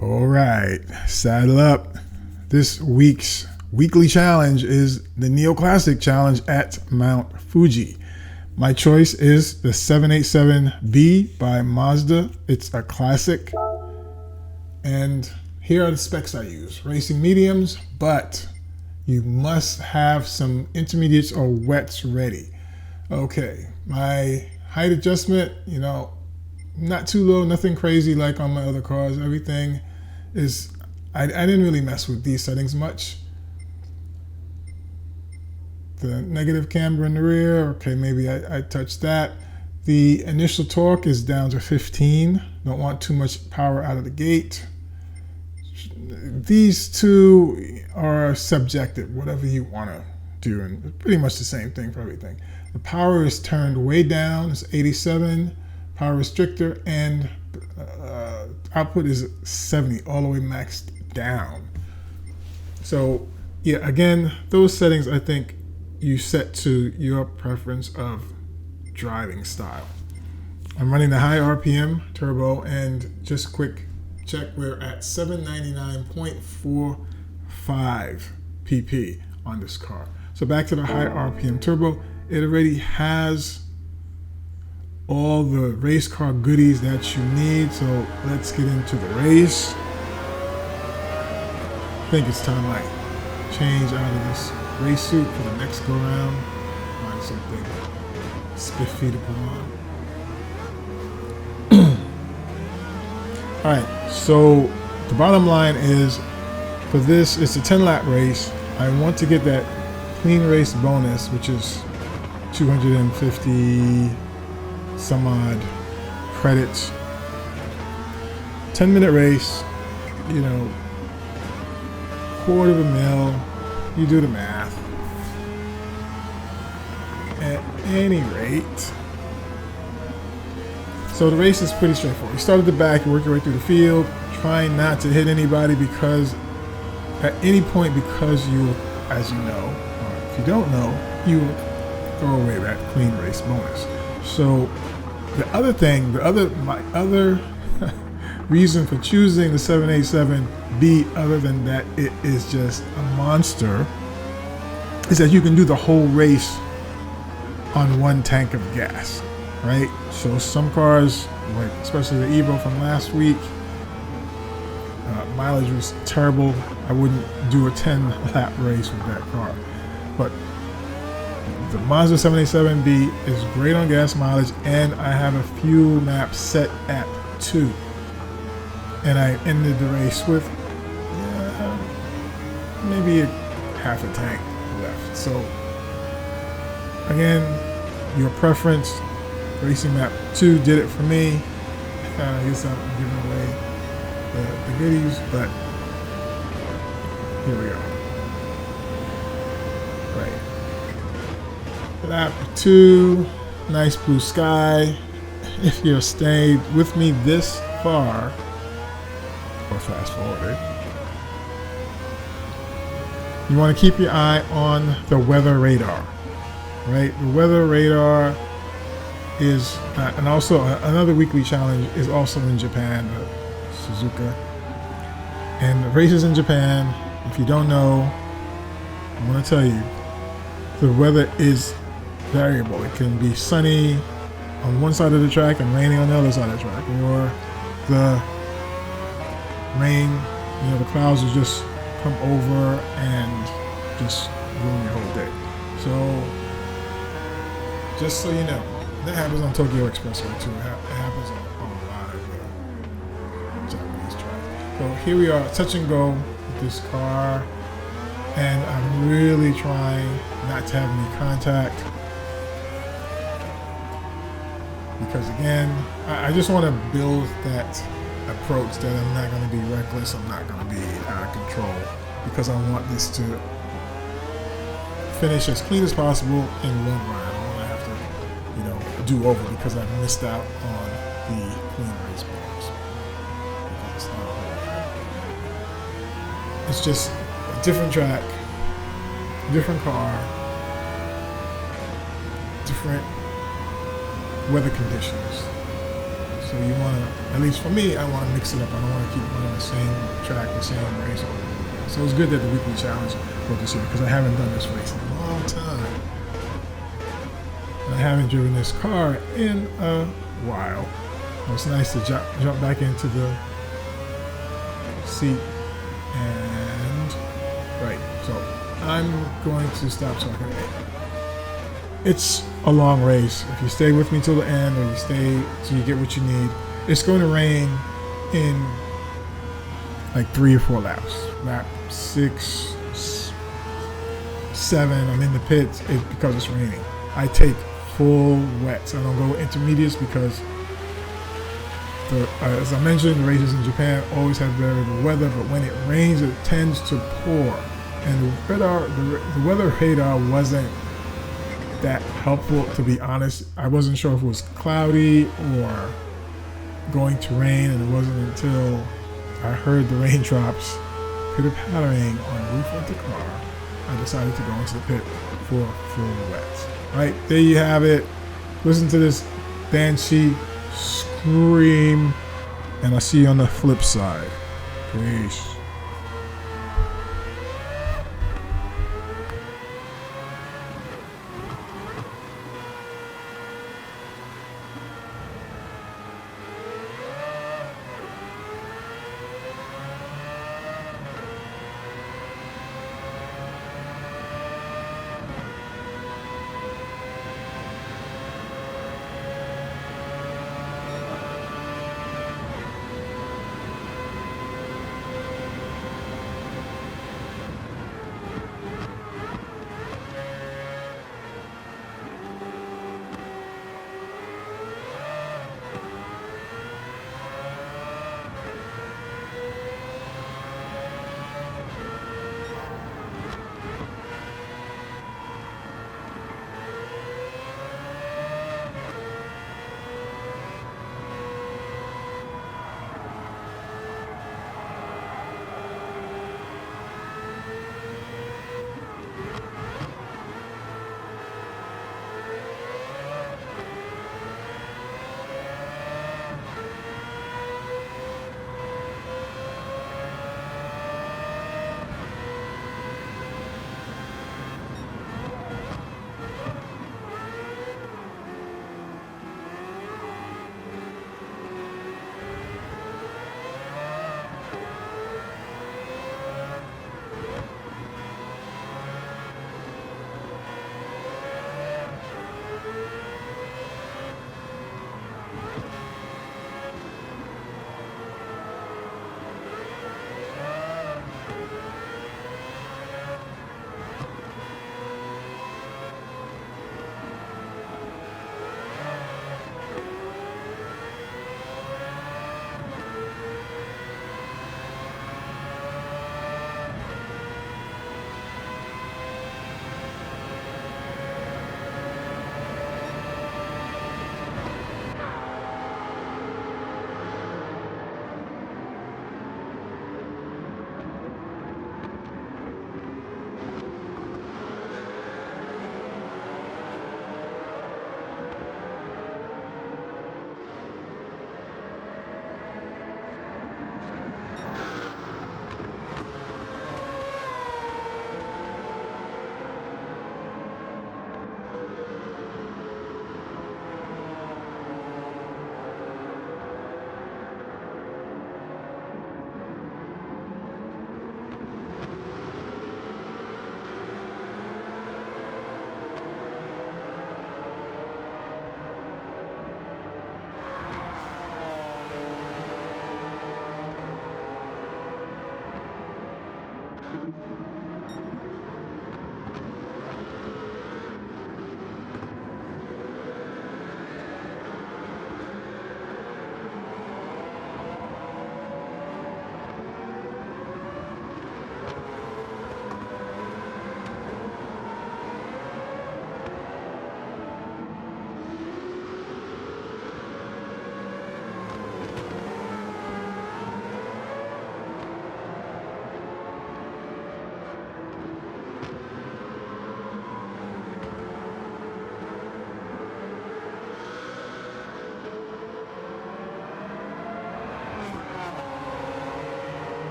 All right, saddle up. This week's weekly challenge is the Neo Classic Challenge at Mount Fuji. My choice is the 787B by Mazda. It's a classic. And here are the specs I use. Racing mediums, but you must have some intermediates or wets ready. Okay, my height adjustment, not too low, nothing crazy like on my other cars. Everything is, I didn't really mess with these settings much. The negative camber in the rear, okay, maybe I touched that. The initial torque is down to 15. Don't want too much power out of the gate. These two are subjective, whatever you want to do, and pretty much the same thing for everything. The power is turned way down, it's 87, power restrictor, and output is 70, all the way maxed down. So yeah, again, those settings I think you set to your preference of driving style. I'm running the high RPM turbo, and just quick check, we're at 799.45 pp on this car. So back to the high RPM turbo, it already has all the race car goodies that you need. So let's get into the race. I think it's time I change out of this race suit for the next go round. Find something spiffy to put on. All right, so the bottom line is, for this, it's a 10-lap race. I want to get that clean race bonus, which is 250 some odd credits. 10-minute race, $250,000. You do the math. At any rate, so the race is pretty straightforward. You start at the back, you work your way through the field, trying not to hit anybody, because at any point, because you, as you know, or if you don't know, you throw away that clean race bonus. So the other thing, my other reason for choosing the 787B, other than that it is just a monster, is that you can do the whole race on one tank of gas, right? So some cars, like especially the Evo from last week, mileage was terrible. I wouldn't do a 10-lap race with that car. But the Mazda 787B is great on gas mileage, and I have a fuel map set at 2. And I ended the race with maybe half a tank left. So again, your preference. Racing map 2 did it for me. I guess I'm giving away the goodies, but here we go. Right. Lap 2, nice blue sky. If you're stayed with me this far, or fast forward, you want to keep your eye on the weather radar, right? The weather radar is, and also another weekly challenge is also in Japan, Suzuka. And the races in Japan, if you don't know, I want to tell you, the weather is variable. It can be sunny on one side of the track and raining on the other side of the track, or the rain, the clouds will just come over and just ruin your whole day. So just so you know, that happens on Tokyo Expressway too. It happens on a lot of Japanese tracks. So here we are, touch and go with this car, and I'm really trying not to have any contact, because again, I just want to build that approach that I'm not going to be reckless, I'm not going to be out of control, because I want this to finish as clean as possible in one run. Do over because I missed out on the clean race bonus. It's just a different track, different car, different weather conditions. So you want to, at least for me, I want to mix it up. I don't want to keep running the same track, the same race over and over. So it's good that the weekly challenge for this year, because I haven't done this race in a long time. And I haven't driven this car in a while. So it's nice to jump back into the seat. And right, so I'm going to stop talking. It's a long race. If you stay with me till the end, or you stay till you get what you need, it's going to rain in like 3 or 4 laps. Lap 6, 7, I'm in the pits because it's raining. I take full wets. I don't go intermediates because, as I mentioned, the races in Japan always have variable weather, but when it rains, it tends to pour. And the weather radar wasn't that helpful, to be honest. I wasn't sure if it was cloudy or going to rain, and it wasn't until I heard the raindrops pitter-pattering on the roof of the car I decided to go into the pit for full wets. Right, there you have it. Listen to this banshee scream, and I'll see you on the flip side. Peace.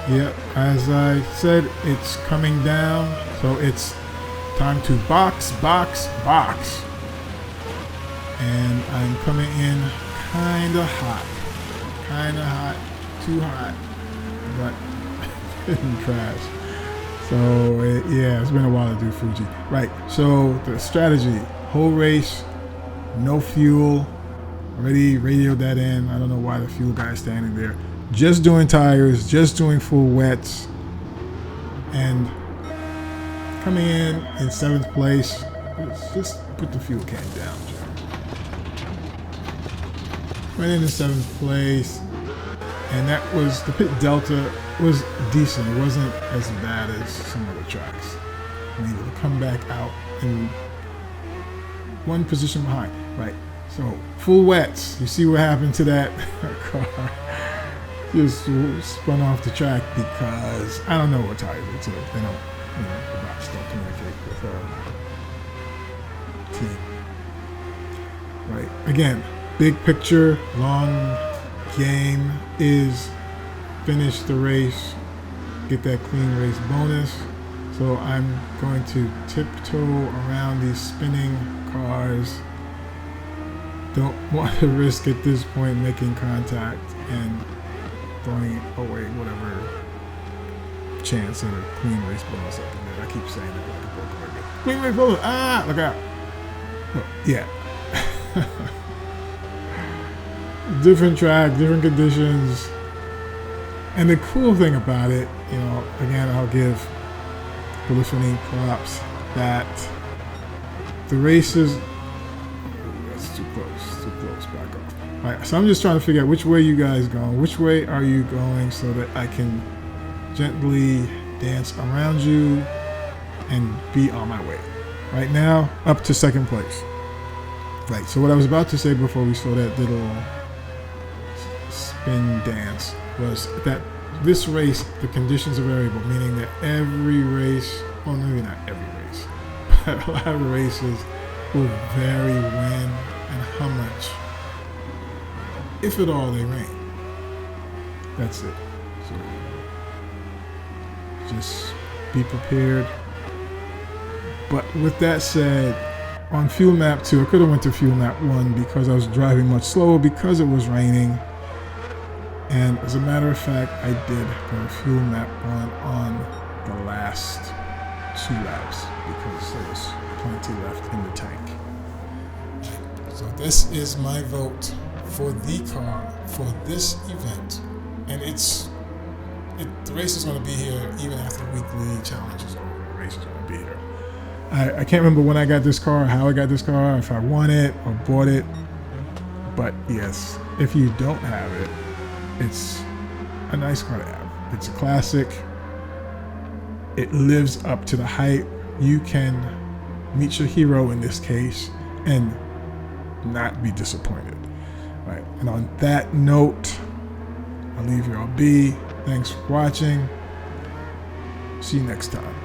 Yep, as I said, it's coming down, so it's time to box. And I'm coming in kinda hot, too hot, but didn't crash. So yeah, it's been a while to do Fuji. Right, so the strategy, whole race, no fuel, already radioed that in. I don't know why the fuel guy's standing there. Just doing tires, just doing full wets, and coming in 7th place. Let's just put the fuel can down, Joe. Went in 7th place, and that was, the pit delta was decent. It wasn't as bad as some other tracks. I'm able to come back out in one position behind. Right, so full wets. You see what happened to that car? Just spun off the track because I don't know what tire they took. They don't, the bots don't communicate with team. Right, again, big picture, long game is finish the race, get that clean race bonus. So I'm going to tiptoe around these spinning cars. Don't want to risk at this point making contact and throwing away whatever chance at a clean race bonus I can get. I keep saying that like a broken record. Clean race bonus! Ah! Look out! Well, yeah. Different track, different conditions. And the cool thing about it, again, I'll give Polyphony props that the races, that's too close, back off. All right, so I'm just trying to figure out which way you guys going. Which way are you going so that I can gently dance around you and be on my way. Right now, up to 2nd place. Right, so what I was about to say before we saw that little spin dance was that this race, the conditions are variable, meaning that every race, well, maybe not every race, but a lot of races will vary when and how much, if at all, they rain. That's it. So just be prepared. But with that said, on fuel map 2, I could have went to fuel map 1 because I was driving much slower because it was raining. And as a matter of fact, I did go to fuel map 1 on the last 2 laps because there was plenty left in the tank. So this is my vote for the car for this event. And the race is going to be here even after the weekly challenge is over. The race is going to be here. I can't remember when I got this car, how I got this car, if I won it or bought it. But yes, if you don't have it, it's a nice car to have. It's a classic. It lives up to the hype. You can meet your hero in this case and not be disappointed. Right. And on that note, I'll leave you all be. Thanks for watching. See you next time.